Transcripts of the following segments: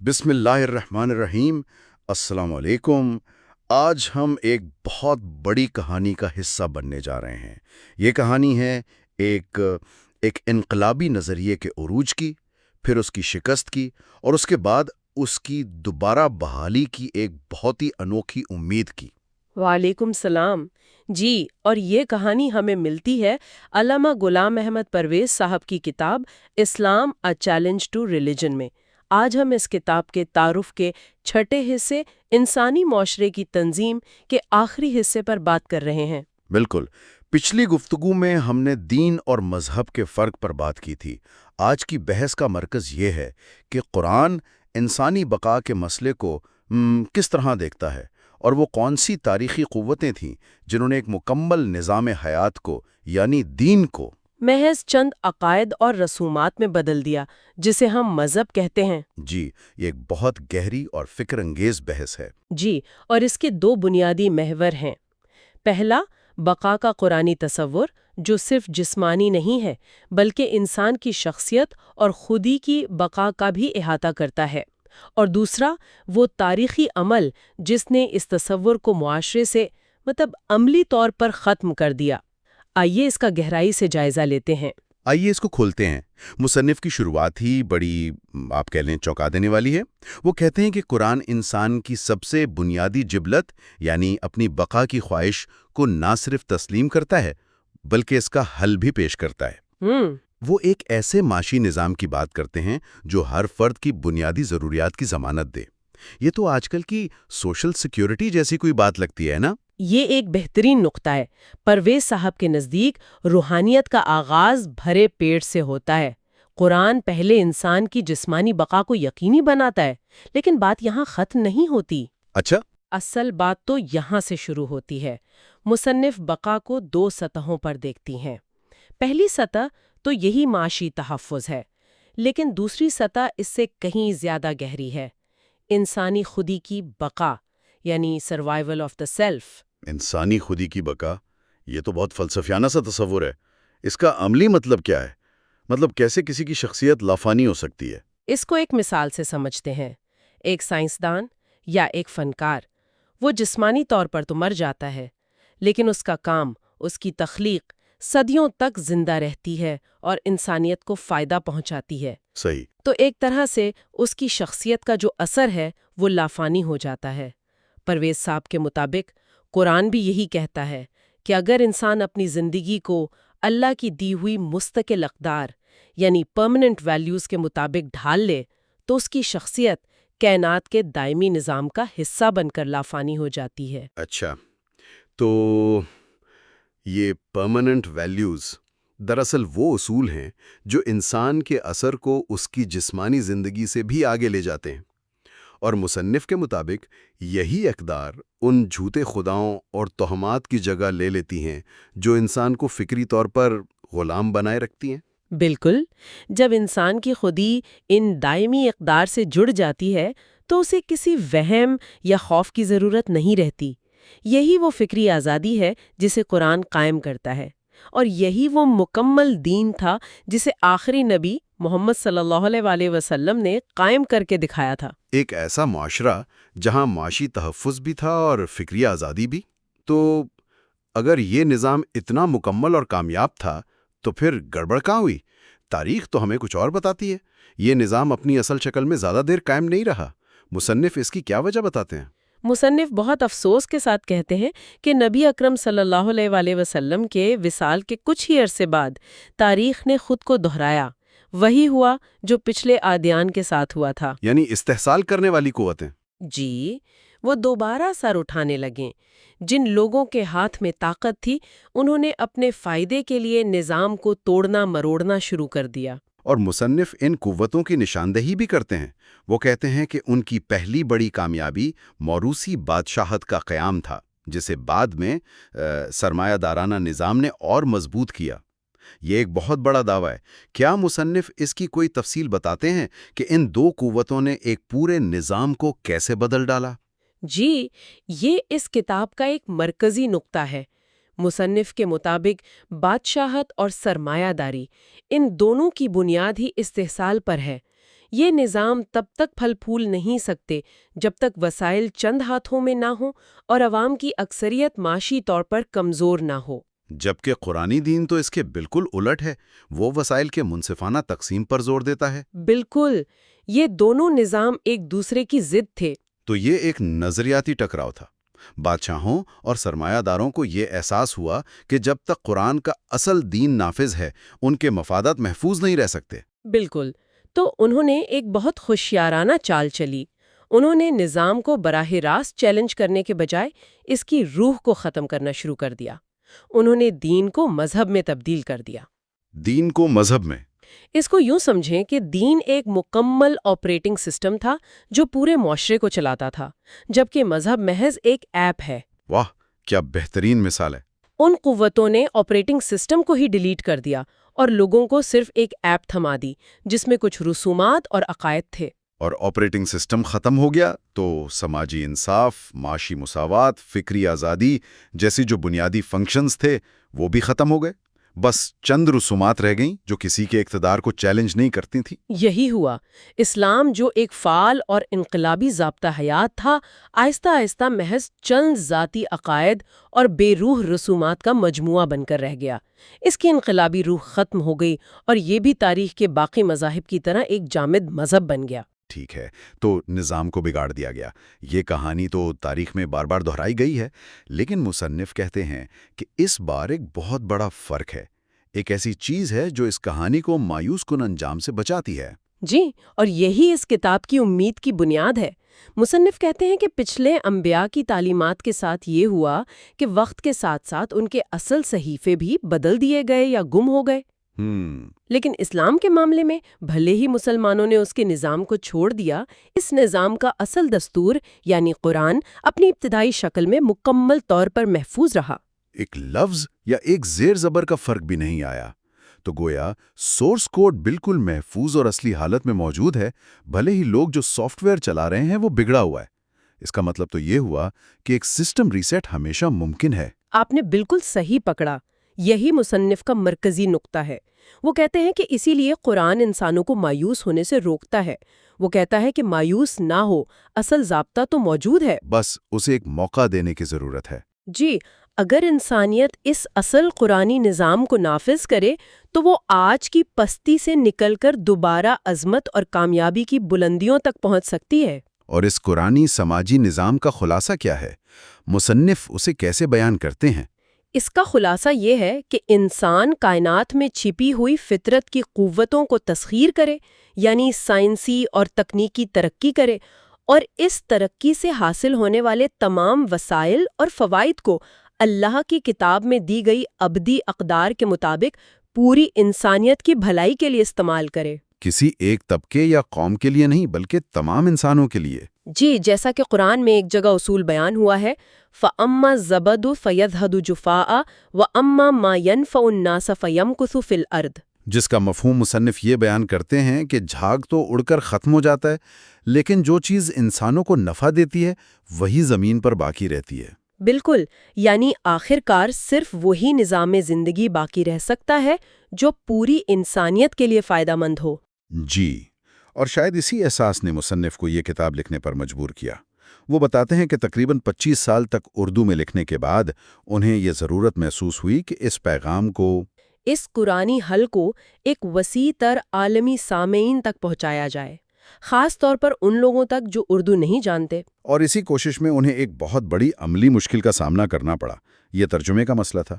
بسم اللہ الرحمن الرحیم۔ السلام علیکم۔ آج ہم ایک بہت بڑی کہانی کا حصہ بننے جا رہے ہیں۔ یہ کہانی ہے ایک ایک انقلابی نظریے کے عروج کی، پھر اس کی شکست کی، اور اس کے بعد اس کی دوبارہ بحالی کی ایک بہت ہی انوکھی امید کی۔ وعلیکم السلام جی۔ اور یہ کہانی ہمیں ملتی ہے علامہ غلام احمد پرویز صاحب کی کتاب اسلام اے چیلنج ٹو ریلیجن میں۔ آج ہم اس کتاب کے تعارف کے چھٹے حصے انسانی معاشرے کی تنظیم کے آخری حصے پر بات کر رہے ہیں۔ بالکل، پچھلی گفتگو میں ہم نے دین اور مذہب کے فرق پر بات کی تھی۔ آج کی بحث کا مرکز یہ ہے کہ قرآن انسانی بقا کے مسئلے کو کس طرح دیکھتا ہے، اور وہ کون سی تاریخی قوتیں تھیں جنہوں نے ایک مکمل نظام حیات کو یعنی دین کو محض چند عقائد اور رسومات میں بدل دیا، جسے ہم مذہب کہتے ہیں۔ جی، یہ ایک بہت گہری اور فکر انگیز بحث ہے۔ جی، اور اس کے دو بنیادی محور ہیں۔ پہلا، بقا کا قرآنی تصور، جو صرف جسمانی نہیں ہے بلکہ انسان کی شخصیت اور خودی کی بقا کا بھی احاطہ کرتا ہے، اور دوسرا وہ تاریخی عمل جس نے اس تصور کو معاشرے سے عملی طور پر ختم کر دیا۔ آئیے اس کا گہرائی سے جائزہ لیتے ہیں۔ آئیے اس کو کھولتے ہیں۔ مصنف کی شروعات ہی بڑی آپ کہہ لیں چونکا دینے والی ہے۔ وہ کہتے ہیں کہ قرآن انسان کی سب سے بنیادی جبلت یعنی اپنی بقا کی خواہش کو نہ صرف تسلیم کرتا ہے بلکہ اس کا حل بھی پیش کرتا ہے۔ وہ ایک ایسے معاشی نظام کی بات کرتے ہیں جو ہر فرد کی بنیادی ضروریات کی ضمانت دے۔ یہ تو آج کل کی سوشل سیکیورٹی جیسی کوئی بات لگتی ہے نا؟ یہ ایک بہترین نقطہ ہے۔ پرویز صاحب کے نزدیک روحانیت کا آغاز بھرے پیٹ سے ہوتا ہے۔ قرآن پہلے انسان کی جسمانی بقا کو یقینی بناتا ہے، لیکن بات یہاں ختم نہیں ہوتی۔ اچھا، اصل بات تو یہاں سے شروع ہوتی ہے۔ مصنف بقا کو دو سطحوں پر دیکھتی ہیں۔ پہلی سطح تو یہی معاشی تحفظ ہے، لیکن دوسری سطح اس سے کہیں زیادہ گہری ہے، انسانی خودی کی بقا، یعنی سروائیول آف دا سیلف۔ انسانی خودی کی بقا، یہ تو بہت فلسفیانہ سا تصور ہے۔ اس کا عملی مطلب کیا ہے؟ مطلب کیسے کسی کی شخصیت لافانی ہو سکتی ہے؟ اس کو ایک مثال سے سمجھتے ہیں۔ ایک سائنسدان یا ایک فنکار، وہ جسمانی طور پر تو مر جاتا ہے، لیکن اس کا کام، اس کی تخلیق صدیوں تک زندہ رہتی ہے اور انسانیت کو فائدہ پہنچاتی ہے۔ صحیح۔ تو ایک طرح سے اس کی شخصیت کا جو اثر ہے وہ لافانی ہو جاتا ہے۔ پرویز صاحب کے مطابق قرآن بھی یہی کہتا ہے کہ اگر انسان اپنی زندگی کو اللہ کی دی ہوئی مستقل اقدار یعنی پرماننٹ ویلیوز کے مطابق ڈھال لے تو اس کی شخصیت کائنات کے دائمی نظام کا حصہ بن کر لافانی ہو جاتی ہے۔ اچھا، تو یہ پرماننٹ ویلیوز دراصل وہ اصول ہیں جو انسان کے اثر کو اس کی جسمانی زندگی سے بھی آگے لے جاتے ہیں، اور مصنف کے مطابق یہی اقدار ان جھوٹے خداؤں اور توہمات کی جگہ لے لیتی ہیں جو انسان کو فکری طور پر غلام بنائے رکھتی ہیں۔ بالکل، جب انسان کی خودی ان دائمی اقدار سے جڑ جاتی ہے تو اسے کسی وہم یا خوف کی ضرورت نہیں رہتی۔ یہی وہ فکری آزادی ہے جسے قرآن قائم کرتا ہے، اور یہی وہ مکمل دین تھا جسے آخری نبی محمد صلی اللہ علیہ وسلم نے قائم کر کے دکھایا تھا۔ ایک ایسا معاشرہ جہاں معاشی تحفظ بھی تھا اور فکری آزادی بھی۔ تو اگر یہ نظام اتنا مکمل اور کامیاب تھا تو پھر گڑبڑ کہاں ہوئی؟ تاریخ تو ہمیں کچھ اور بتاتی ہے۔ یہ نظام اپنی اصل شکل میں زیادہ دیر قائم نہیں رہا۔ مصنف اس کی کیا وجہ بتاتے ہیں؟ مصنف بہت افسوس کے ساتھ کہتے ہیں کہ نبی اکرم صلی اللہ علیہ وسلم کے وصال کے کچھ ہی عرصے بعد تاریخ نے خود کو دہرایا۔ وہی ہوا جو پچھلے آدیان کے ساتھ ہوا تھا۔ یعنی استحصال کرنے والی قوتیں۔ جی، وہ دوبارہ سر اٹھانے لگیں۔ جن لوگوں کے ہاتھ میں طاقت تھی انہوں نے اپنے فائدے کے لیے نظام کو توڑنا مروڑنا شروع کر دیا۔ اور مصنف ان قوتوں کی نشاندہی بھی کرتے ہیں۔ وہ کہتے ہیں کہ ان کی پہلی بڑی کامیابی موروثی بادشاہت کا قیام تھا، جسے بعد میں سرمایہ دارانہ نظام نے اور مضبوط کیا۔ یہ ایک بہت بڑا دعویٰ ہے۔ کیا مصنف اس کی کوئی تفصیل بتاتے ہیں کہ ان دو قوتوں نے ایک پورے نظام کو کیسے بدل ڈالا؟ جی، یہ اس کتاب کا ایک مرکزی نقطہ ہے۔ مصنف کے مطابق بادشاہت اور سرمایہ داری، ان دونوں کی بنیاد ہی استحصال پر ہے۔ یہ نظام تب تک پھل پھول نہیں سکتے جب تک وسائل چند ہاتھوں میں نہ ہوں اور عوام کی اکثریت معاشی طور پر کمزور نہ ہو۔ جبکہ قرآنی دین تو اس کے بالکل الٹ ہے، وہ وسائل کے منصفانہ تقسیم پر زور دیتا ہے۔ بالکل، یہ دونوں نظام ایک دوسرے کی ضد تھے۔ تو یہ ایک نظریاتی ٹکراؤ تھا۔ بادشاہوں اور سرمایہ داروں کو یہ احساس ہوا کہ جب تک قرآن کا اصل دین نافذ ہے، ان کے مفادات محفوظ نہیں رہ سکتے۔ بالکل، تو انہوں نے ایک بہت ہوشیارانہ چال چلی۔ انہوں نے نظام کو براہ راست چیلنج کرنے کے بجائے اس کی روح کو ختم کرنا شروع کر دیا۔ انہوں نے دین کو مذہب میں تبدیل کر دیا۔ دین کو مذہب میں؟ اس کو یوں سمجھیں کہ دین ایک مکمل آپریٹنگ سسٹم تھا جو پورے معاشرے کو چلاتا تھا، جبکہ مذہب محض ایک ایپ ہے۔ واہ، کیا بہترین مثال ہے۔ ان قوتوں نے آپریٹنگ سسٹم کو ہی ڈیلیٹ کر دیا اور لوگوں کو صرف ایک ایپ تھما دی جس میں کچھ رسومات اور عقائد تھے۔ اور آپریٹنگ سسٹم ختم ہو گیا تو سماجی انصاف، معاشی مساوات، فکری آزادی جیسی جو بنیادی فنکشنز تھے وہ بھی ختم ہو گئے۔ بس چند رسومات رہ گئیں جو کسی کے اقتدار کو چیلنج نہیں کرتی تھیں۔ یہی ہوا، اسلام جو ایک فعال اور انقلابی ضابطہ حیات تھا، آہستہ آہستہ محض چند ذاتی عقائد اور بے روح رسومات کا مجموعہ بن کر رہ گیا۔ اس کی انقلابی روح ختم ہو گئی اور یہ بھی تاریخ کے باقی مذاہب کی طرح ایک جامد مذہب بن گیا۔ ٹھیک ہے، تو نظام کو بگاڑ دیا گیا۔ یہ کہانی تو تاریخ میں بار بار دہرائی گئی ہے، لیکن مصنف کہتے ہیں کہ اس بار ایک بہت بڑا فرق ہے، ایک ایسی چیز ہے جو اس کہانی کو مایوس کن انجام سے بچاتی ہے۔ جی، اور یہی اس کتاب کی امید کی بنیاد ہے۔ مصنف کہتے ہیں کہ پچھلے انبیاء کی تعلیمات کے ساتھ یہ ہوا کہ وقت کے ساتھ ساتھ ان کے اصل صحیفے بھی بدل دیے گئے یا گم ہو گئے۔ لیکن اسلام کے معاملے میں بھلے ہی مسلمانوں نے اس کے نظام کو چھوڑ دیا، اس نظام کا اصل دستور یعنی قرآن اپنی ابتدائی شکل میں مکمل طور پر محفوظ رہا۔ ایک لفظ یا ایک زیر زبر کا فرق بھی نہیں آیا، تو گویا سورس کوڈ بالکل محفوظ اور اصلی حالت میں موجود ہے، بھلے ہی لوگ جو سافٹ ویئر چلا رہے ہیں وہ بگڑا ہوا ہے۔ اس کا مطلب تو یہ ہوا کہ ایک سسٹم ریسیٹ ہمیشہ ممکن ہے۔ آپ نے بالکل صحیح پکڑا، یہی مصنف کا مرکزی نقطہ ہے۔ وہ کہتے ہیں کہ اسی لیے قرآن انسانوں کو مایوس ہونے سے روکتا ہے۔ وہ کہتا ہے کہ مایوس نہ ہو، اصل ضابطہ تو موجود ہے، بس اسے ایک موقع دینے کی ضرورت ہے۔ جی، اگر انسانیت اس اصل قرآنی نظام کو نافذ کرے تو وہ آج کی پستی سے نکل کر دوبارہ عظمت اور کامیابی کی بلندیوں تک پہنچ سکتی ہے۔ اور اس قرآنی سماجی نظام کا خلاصہ کیا ہے؟ مصنف اسے کیسے بیان کرتے ہیں؟ اس کا خلاصہ یہ ہے کہ انسان کائنات میں چھپی ہوئی فطرت کی قوتوں کو تسخیر کرے، یعنی سائنسی اور تکنیکی ترقی کرے، اور اس ترقی سے حاصل ہونے والے تمام وسائل اور فوائد کو اللہ کی کتاب میں دی گئی ابدی اقدار کے مطابق پوری انسانیت کی بھلائی کے لیے استعمال کرے۔ کسی ایک طبقے یا قوم کے لیے نہیں، بلکہ تمام انسانوں کے لیے۔ جی، جیسا کہ قرآن میں ایک جگہ اصول بیان ہوا ہے، فَأَمَّا الزَّبَدُ فَيَذْهَبُ جُفَاءً وَأَمَّا مَا يَنْفَعُ النَّاسَ فَيَمْكُثُ فِي الْأَرْضِ، جس کا مفہوم مصنف یہ بیان کرتے ہیں کہ جھاگ تو اڑ کر ختم ہو جاتا ہے، لیکن جو چیز انسانوں کو نفع دیتی ہے وہی زمین پر باقی رہتی ہے۔ بالکل، یعنی آخر کار صرف وہی نظام زندگی باقی رہ سکتا ہے جو پوری انسانیت کے لیے فائدہ مند ہو۔ جی، اور شاید اسی احساس نے مصنف کو یہ کتاب لکھنے پر مجبور کیا۔ وہ بتاتے ہیں کہ تقریباً 25 سال تک اردو میں لکھنے کے بعد انہیں یہ ضرورت محسوس ہوئی کہ اس پیغام کو، اس قرآنی حل کو ایک وسیع تر عالمی سامعین تک پہنچایا جائے، خاص طور پر ان لوگوں تک جو اردو نہیں جانتے۔ اور اسی کوشش میں انہیں ایک بہت بڑی عملی مشکل کا سامنا کرنا پڑا، یہ ترجمے کا مسئلہ تھا۔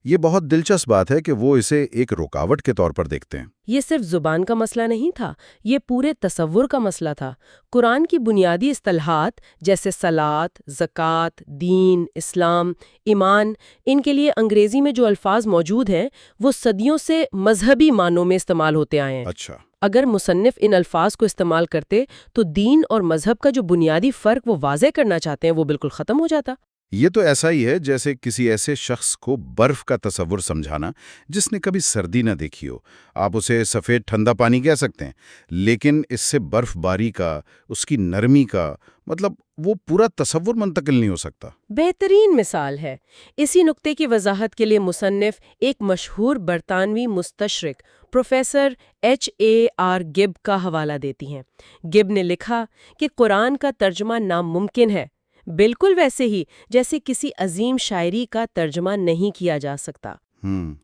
یہ بہت دلچسپ بات ہے کہ وہ اسے ایک رکاوٹ کے طور پر دیکھتے ہیں۔ یہ صرف زبان کا مسئلہ نہیں تھا، یہ پورے تصور کا مسئلہ تھا۔ قرآن کی بنیادی اصطلاحات جیسے صلاۃ، زکوٰۃ، دین، اسلام، ایمان، ان کے لیے انگریزی میں جو الفاظ موجود ہیں وہ صدیوں سے مذہبی معنوں میں استعمال ہوتے آئے ہیں۔ اچھا، اگر مصنف ان الفاظ کو استعمال کرتے تو دین اور مذہب کا جو بنیادی فرق وہ واضح کرنا چاہتے ہیں وہ بالکل ختم ہو جاتا۔ یہ تو ایسا ہی ہے جیسے کسی ایسے شخص کو برف کا تصور سمجھانا جس نے کبھی سردی نہ دیکھی ہو۔ آپ اسے سفید ٹھنڈا پانی کہہ سکتے ہیں، لیکن اس سے برف باری کا، اس کی نرمی کا مطلب وہ پورا تصور منتقل نہیں ہو سکتا۔ بہترین مثال ہے۔ اسی نقطے کی وضاحت کے لیے مصنف ایک مشہور برطانوی مستشرق پروفیسر H.A.R. گب کا حوالہ دیتی ہیں۔ گب نے لکھا کہ قرآن کا ترجمہ ناممکن ہے، بالکل ویسے ہی جیسے کسی عظیم شاعری کا ترجمہ نہیں کیا جا سکتا،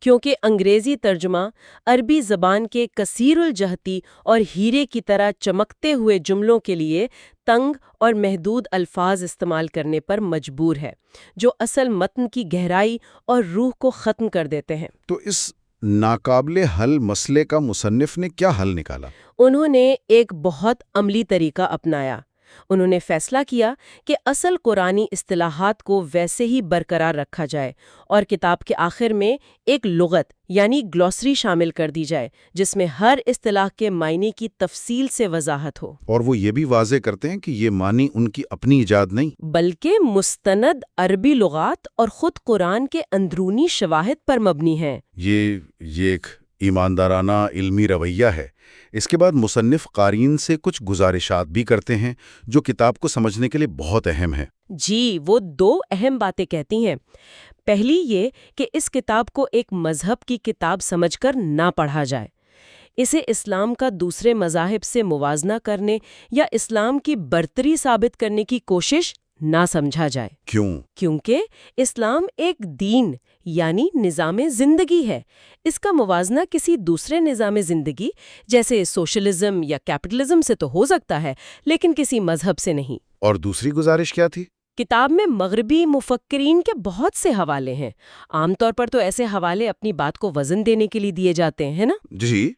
کیونکہ انگریزی ترجمہ عربی زبان کے کثیر الجہتی اور ہیرے کی طرح چمکتے ہوئے جملوں کے لیے تنگ اور محدود الفاظ استعمال کرنے پر مجبور ہے، جو اصل متن کی گہرائی اور روح کو ختم کر دیتے ہیں۔ تو اس ناقابل حل مسئلے کا مصنف نے کیا حل نکالا؟ انہوں نے ایک بہت عملی طریقہ اپنایا۔ انہوں نے فیصلہ کیا کہ اصل قرآنی اصطلاحات کو ویسے ہی برقرار رکھا جائے اور کتاب کے آخر میں ایک لغت یعنی گلوسری شامل کر دی جائے جس میں ہر اصطلاح کے معنی کی تفصیل سے وضاحت ہو۔ اور وہ یہ بھی واضح کرتے ہیں کہ یہ معنی ان کی اپنی ایجاد نہیں، بلکہ مستند عربی لغات اور خود قرآن کے اندرونی شواہد پر مبنی ہیں۔ یہ ایک ایماندارانہ علمی رویہ ہے۔ اس کے بعد مصنف قارئین سے کچھ گزارشات بھی کرتے ہیں جو کتاب کو سمجھنے کے لیے بہت اہم ہیں۔ جی، وہ دو اہم باتیں کہتی ہیں۔ پہلی یہ کہ اس کتاب کو ایک مذہب کی کتاب سمجھ کر نہ پڑھا جائے۔ اسے اسلام کا دوسرے مذاہب سے موازنہ کرنے یا اسلام کی برتری ثابت کرنے کی کوشش نہ سمجھا جائے۔ کیوں؟ کیونکہ اسلام ایک دین یعنی نظام زندگی ہے۔ اس کا موازنہ کسی دوسرے نظام زندگی جیسے سوشلزم یا کیپٹلزم سے تو ہو سکتا ہے، لیکن کسی مذہب سے نہیں۔ اور دوسری گزارش کیا تھی؟ کتاب میں مغربی مفکرین کے بہت سے حوالے ہیں۔ عام طور پر تو ایسے حوالے اپنی بات کو وزن دینے کے لیے دیے جاتے ہیں نا؟ جی،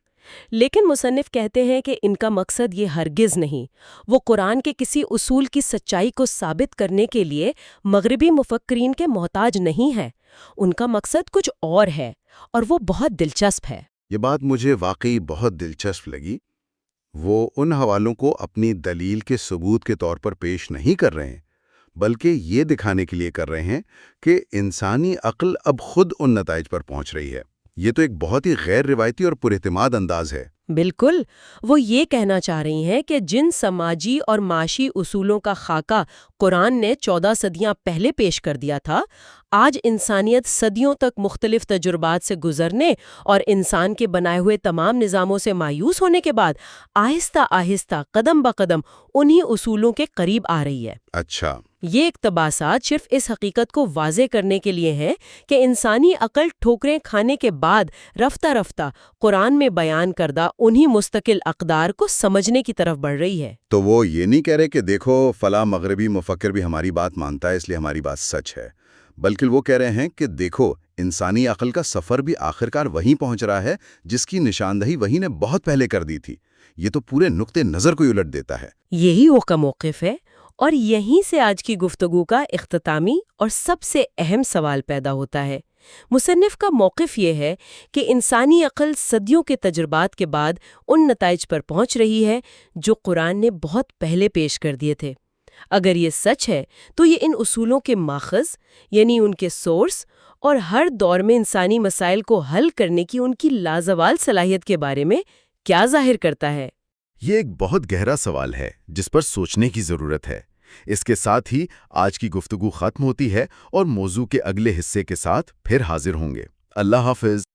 لیکن مصنف کہتے ہیں کہ ان کا مقصد یہ ہرگز نہیں۔ وہ قرآن کے کسی اصول کی سچائی کو ثابت کرنے کے لیے مغربی مفکرین کے محتاج نہیں ہے۔ ان کا مقصد کچھ اور ہے، اور وہ بہت دلچسپ ہے۔ یہ بات مجھے واقعی بہت دلچسپ لگی۔ وہ ان حوالوں کو اپنی دلیل کے ثبوت کے طور پر پیش نہیں کر رہے ہیں، بلکہ یہ دکھانے کے لیے کر رہے ہیں کہ انسانی عقل اب خود ان نتائج پر پہنچ رہی ہے۔ یہ تو ایک بہت ہی غیر روایتی اور پراعتماد انداز ہے۔ بالکل، وہ یہ کہنا چاہ رہی ہیں کہ جن سماجی اور معاشی اصولوں کا خاکہ قرآن نے 14 صدیاں پہلے پیش کر دیا تھا، آج انسانیت صدیوں تک مختلف تجربات سے گزرنے اور انسان کے بنائے ہوئے تمام نظاموں سے مایوس ہونے کے بعد آہستہ آہستہ قدم بقدم انہی اصولوں کے قریب آ رہی ہے۔ اچھا، یہ اقتباسات صرف اس حقیقت کو واضح کرنے کے لیے ہیں کہ انسانی عقل ٹھوکریں کھانے کے بعد رفتہ رفتہ قرآن میں بیان کردہ انہی مستقل اقدار کو سمجھنے کی طرف بڑھ رہی ہے۔ تو وہ یہ نہیں کہہ رہے کہ دیکھو فلاں مغربی مفکر بھی ہماری بات مانتا ہے اس لیے ہماری بات سچ ہے، بلکہ وہ کہہ رہے ہیں کہ دیکھو انسانی عقل کا سفر بھی آخرکار وہیں پہنچ رہا ہے جس کی نشاندہی وہی نے بہت پہلے کر دی تھی۔ یہ تو پورے نقطے نظر کو الٹ دیتا ہے۔ یہی وہ کا موقف ہے، اور یہیں سے آج کی گفتگو کا اختتامی اور سب سے اہم سوال پیدا ہوتا ہے۔ مصنف کا موقف یہ ہے کہ انسانی عقل صدیوں کے تجربات کے بعد ان نتائج پر پہنچ رہی ہے جو قرآن نے بہت پہلے پیش کر دیے تھے۔ اگر یہ سچ ہے تو یہ ان اصولوں کے ماخذ یعنی ان کے سورس اور ہر دور میں انسانی مسائل کو حل کرنے کی ان کی لازوال صلاحیت کے بارے میں کیا ظاہر کرتا ہے؟ یہ ایک بہت گہرا سوال ہے جس پر سوچنے کی ضرورت ہے۔ اس کے ساتھ ہی آج کی گفتگو ختم ہوتی ہے اور موضوع کے اگلے حصے کے ساتھ پھر حاضر ہوں گے۔ اللہ حافظ۔